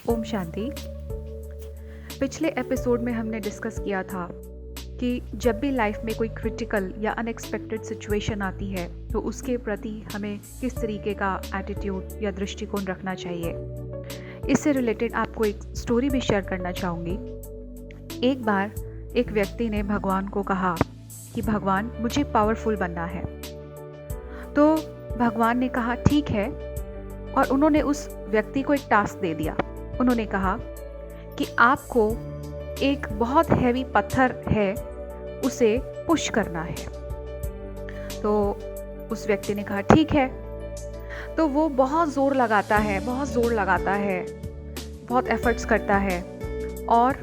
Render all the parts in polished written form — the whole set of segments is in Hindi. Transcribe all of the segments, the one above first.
ओम शांति। पिछले एपिसोड में हमने डिस्कस किया था कि जब भी लाइफ में कोई क्रिटिकल या अनएक्सपेक्टेड सिचुएशन आती है तो उसके प्रति हमें किस तरीके का एटीट्यूड या दृष्टिकोण रखना चाहिए। इससे रिलेटेड आपको एक स्टोरी भी शेयर करना चाहूँगी। एक बार एक व्यक्ति ने भगवान को कहा कि भगवान मुझे पावरफुल बनना है। तो भगवान ने कहा ठीक है, और उन्होंने उस व्यक्ति को एक टास्क दे दिया। उन्होंने कहा कि आपको एक बहुत हैवी पत्थर है, उसे पुश करना है। तो उस व्यक्ति ने कहा ठीक है। तो वो बहुत ज़ोर लगाता है, बहुत एफर्ट्स करता है और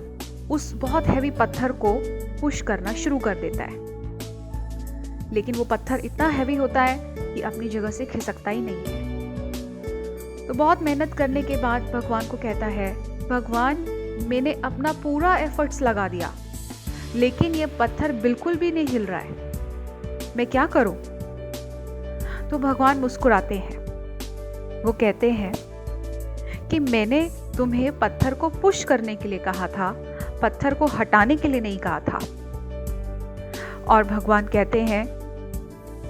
उस बहुत हैवी पत्थर को पुश करना शुरू कर देता है। लेकिन वो पत्थर इतना हैवी होता है कि अपनी जगह से खिसकता ही नहीं है। तो बहुत मेहनत करने के बाद भगवान को कहता है, भगवान मैंने अपना पूरा एफर्ट्स लगा दिया, लेकिन ये पत्थर बिल्कुल भी नहीं हिल रहा है, मैं क्या करूं? तो भगवान मुस्कुराते हैं। वो कहते हैं कि मैंने तुम्हें पत्थर को पुश करने के लिए कहा था, पत्थर को हटाने के लिए नहीं कहा था। और भगवान कहते हैं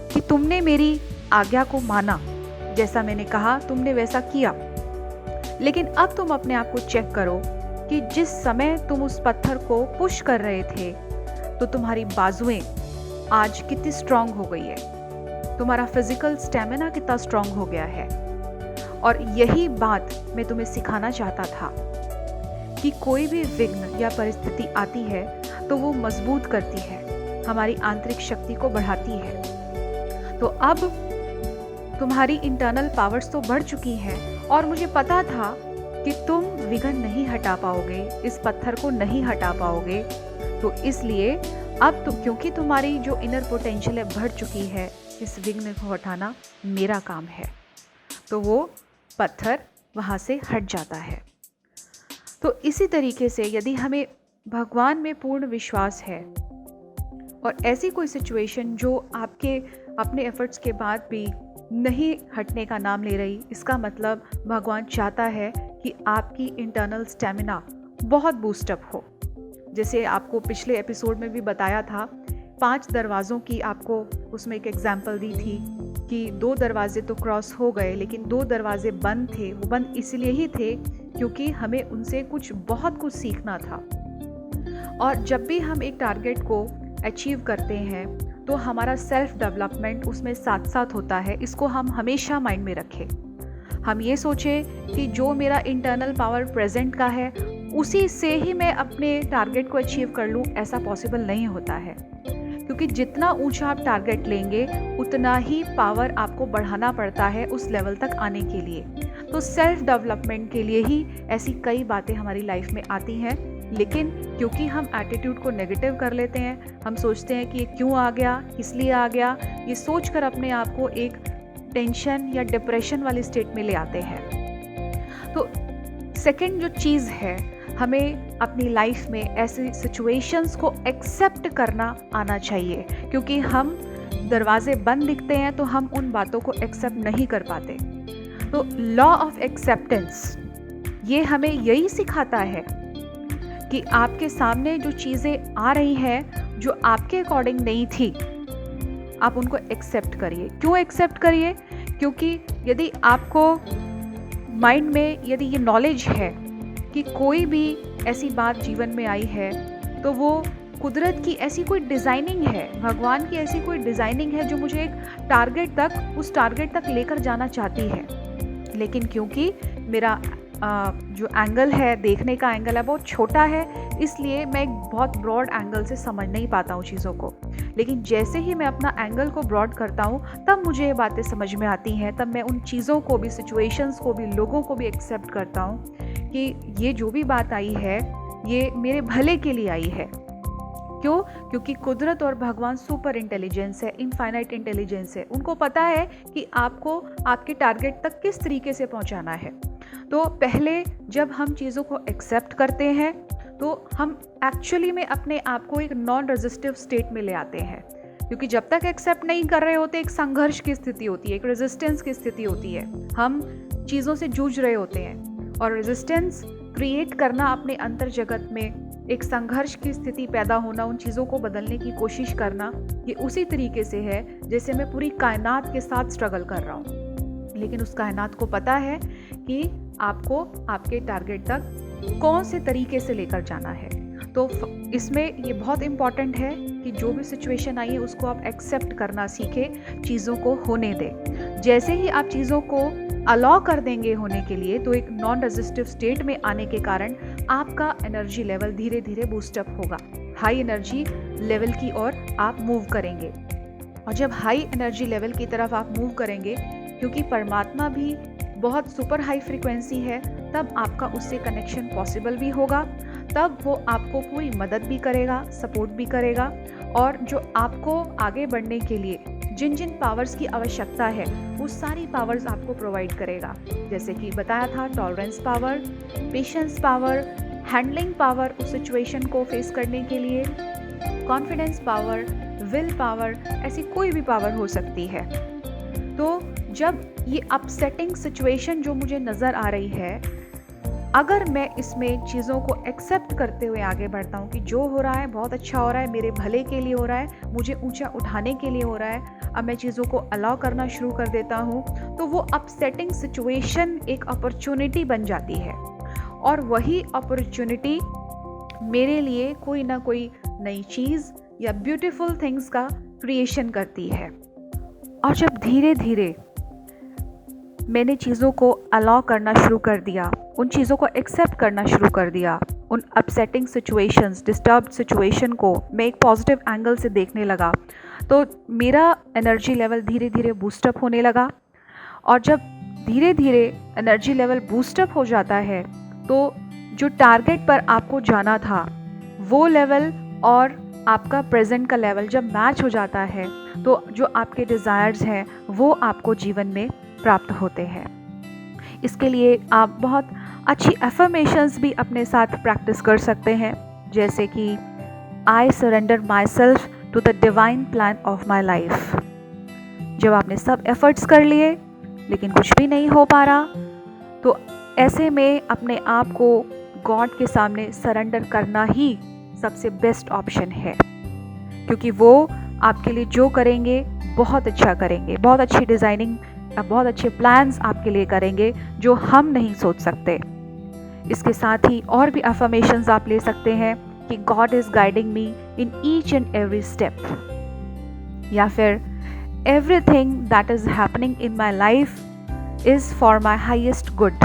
कि तुमने मेरी आज्ञा को माना, जैसा मैंने कहा तुमने वैसा किया, लेकिन अब तुम अपने आप को चेक करो कि जिस समय तुम उस पत्थर को पुश कर रहे थे तो तुम्हारी बाजुएं आज कितनी स्ट्रांग हो गई है, तुम्हारा फिजिकल स्टेमिना कितना स्ट्रांग हो गया है। और यही बात मैं तुम्हें सिखाना चाहता था कि कोई भी विघ्न या परिस्थिति आती है तो वो मजबूत करती है, हमारी आंतरिक शक्ति को बढ़ाती है। तो अब तुम्हारी इंटरनल पावर्स तो बढ़ चुकी हैं और मुझे पता था कि तुम विघ्न नहीं हटा पाओगे, इस पत्थर को नहीं हटा पाओगे। तो इसलिए अब क्योंकि तुम्हारी जो इनर पोटेंशियल है बढ़ चुकी है, इस विघ्न को हटाना मेरा काम है। तो वो पत्थर वहाँ से हट जाता है। तो इसी तरीके से यदि हमें भगवान में पूर्ण विश्वास है और ऐसी कोई सिचुएशन जो आपके अपने एफर्ट्स के बाद भी नहीं हटने का नाम ले रही, इसका मतलब भगवान चाहता है कि आपकी इंटरनल स्टेमिना बहुत बूस्टअप हो। जैसे आपको पिछले एपिसोड में भी बताया था, 5 दरवाज़ों की आपको उसमें एक एग्जाम्पल दी थी कि 2 दरवाजे तो क्रॉस हो गए, लेकिन 2 दरवाजे बंद थे। वो बंद इसलिए ही थे क्योंकि हमें उनसे बहुत कुछ सीखना था। और जब भी हम एक टारगेट को अचीव करते हैं तो हमारा सेल्फ डेवलपमेंट उसमें साथ साथ होता है। इसको हम हमेशा माइंड में रखें। हम ये सोचें कि जो मेरा इंटरनल पावर प्रेजेंट का है उसी से ही मैं अपने टारगेट को अचीव कर लूँ, ऐसा पॉसिबल नहीं होता है। क्योंकि जितना ऊंचा आप टारगेट लेंगे उतना ही पावर आपको बढ़ाना पड़ता है उस लेवल तक आने के लिए। तो सेल्फ डेवलपमेंट के लिए ही ऐसी कई बातें हमारी लाइफ में आती हैं, लेकिन क्योंकि हम एटीट्यूड को नेगेटिव कर लेते हैं, हम सोचते हैं कि ये क्यों आ गया, इसलिए आ गया, ये सोचकर अपने आप को एक टेंशन या डिप्रेशन वाली स्टेट में ले आते हैं। तो सेकंड जो चीज़ है, हमें अपनी लाइफ में ऐसी सिचुएशंस को एक्सेप्ट करना आना चाहिए। क्योंकि हम दरवाजे बंद दिखते हैं तो हम उन बातों को एक्सेप्ट नहीं कर पाते। तो लॉ ऑफ एक्सेप्टेंस ये हमें यही सिखाता है कि आपके सामने जो चीज़ें आ रही हैं जो आपके अकॉर्डिंग नहीं थी, आप उनको एक्सेप्ट करिए। क्यों एक्सेप्ट करिए? क्योंकि यदि आपको माइंड में यदि ये नॉलेज है कि कोई भी ऐसी बात जीवन में आई है तो वो कुदरत की ऐसी कोई डिज़ाइनिंग है, भगवान की ऐसी कोई डिज़ाइनिंग है जो मुझे एक टारगेट तक, उस टारगेट तक लेकर जाना चाहती है। लेकिन क्योंकि मेरा जो एंगल है, देखने का एंगल है, बहुत छोटा है, इसलिए मैं एक बहुत ब्रॉड एंगल से समझ नहीं पाता हूँ चीज़ों को। लेकिन जैसे ही मैं अपना एंगल को ब्रॉड करता हूँ तब मुझे ये बातें समझ में आती हैं, तब मैं उन चीज़ों को भी, सिचुएशंस को भी, लोगों को भी एक्सेप्ट करता हूँ कि ये जो भी बात आई है ये मेरे भले के लिए आई है। क्यों? क्योंकि कुदरत और भगवान सुपर इंटेलिजेंस है, इनफाइनाइट इंटेलिजेंस है। उनको पता है कि आपको आपके टारगेट तक किस तरीके से पहुंचाना है। तो पहले जब हम चीज़ों को एक्सेप्ट करते हैं तो हम एक्चुअली में अपने आप को एक नॉन रेजिस्टिव स्टेट में ले आते हैं। क्योंकि जब तक एक्सेप्ट नहीं कर रहे होते एक संघर्ष की स्थिति होती है, एक रेजिस्टेंस की स्थिति होती है। हम चीज़ों से जूझ रहे होते हैं और रेजिस्टेंस क्रिएट करना अपने अंतर जगत में, एक संघर्ष की स्थिति पैदा होना, उन चीज़ों को बदलने की कोशिश करना, ये उसी तरीके से है जैसे मैं पूरी कायनात के साथ स्ट्रगल कर रहा हूँ। लेकिन उस कायनात को पता है कि आपको आपके टारगेट तक कौन से तरीके से लेकर जाना है। तो इसमें ये बहुत इम्पॉर्टेंट है कि जो भी सिचुएशन आई है उसको आप एक्सेप्ट करना सीखें, चीज़ों को होने दें। जैसे ही आप चीज़ों को अलाउ कर देंगे होने के लिए, तो एक नॉन रेजिस्टिव स्टेट में आने के कारण आपका एनर्जी लेवल धीरे धीरे बूस्टअप होगा, हाई एनर्जी लेवल की ओर आप मूव करेंगे। और जब हाई एनर्जी लेवल की तरफ आप मूव करेंगे, क्योंकि परमात्मा भी बहुत सुपर हाई फ्रीक्वेंसी है, तब आपका उससे कनेक्शन पॉसिबल भी होगा, तब वो आपको पूरी मदद भी करेगा, सपोर्ट भी करेगा, और जो आपको आगे बढ़ने के लिए जिन जिन पावर्स की आवश्यकता है वो सारी पावर्स आपको प्रोवाइड करेगा। जैसे कि बताया था, tolerance power, patience power, handling power उस सिचुएशन को फेस करने के लिए, कॉन्फिडेंस पावर, विल पावर, ऐसी कोई भी पावर हो सकती है। तो जब ये अपसेटिंग सिचुएशन जो मुझे नज़र आ रही है, अगर मैं इसमें चीज़ों को एक्सेप्ट करते हुए आगे बढ़ता हूँ कि जो हो रहा है बहुत अच्छा हो रहा है, मेरे भले के लिए हो रहा है, मुझे ऊंचा उठाने के लिए हो रहा है, अब मैं चीज़ों को अलाउ करना शुरू कर देता हूँ, तो वो अपसेटिंग सिचुएशन एक अपॉर्चुनिटी बन जाती है। और वही अपॉर्चुनिटी मेरे लिए कोई ना कोई नई चीज़ या ब्यूटीफुल थिंग्स का क्रिएशन करती है। और जब धीरे धीरे मैंने चीज़ों को अलाउ करना शुरू कर दिया, उन चीज़ों को एक्सेप्ट करना शुरू कर दिया, उन अपसेटिंग सिचुएशंस, डिस्टर्ब्ड सिचुएशन को मैं एक पॉजिटिव एंगल से देखने लगा, तो मेरा एनर्जी लेवल धीरे धीरे बूस्टअप होने लगा। और जब धीरे धीरे एनर्जी लेवल बूस्टअप हो जाता है, तो जो टारगेट पर आपको जाना था वो लेवल और आपका प्रेजेंट का लेवल जब मैच हो जाता है, तो जो आपके डिज़ायर्स हैं वो आपको जीवन में प्राप्त होते हैं। इसके लिए आप बहुत अच्छी अफर्मेशंस भी अपने साथ प्रैक्टिस कर सकते हैं, जैसे कि I surrender myself to the divine plan of my life. जब आपने सब एफर्ट्स कर लिए लेकिन कुछ भी नहीं हो पा रहा, तो ऐसे में अपने आप को गॉड के सामने सरेंडर करना ही सबसे बेस्ट ऑप्शन है, क्योंकि वो आपके लिए जो करेंगे बहुत अच्छा करेंगे, बहुत अच्छी डिज़ाइनिंग, बहुत अच्छे प्लान्स आपके लिए करेंगे जो हम नहीं सोच सकते। इसके साथ ही और भी अफर्मेशंस आप ले सकते हैं कि God is guiding me in each and every step, या फिर everything that is happening in my life is for my highest good.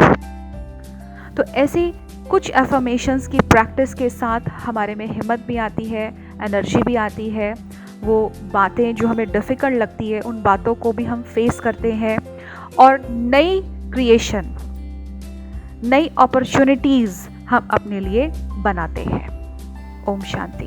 तो ऐसी कुछ अफर्मेशंस की प्रैक्टिस के साथ हमारे में हिम्मत भी आती है, एनर्जी भी आती है। वो बातें जो हमें डिफ़िकल्ट लगती है, उन बातों को भी हम फेस करते हैं और नई क्रिएशन, नई अपॉर्चुनिटीज़ हम अपने लिए बनाते हैं। ओम शांति।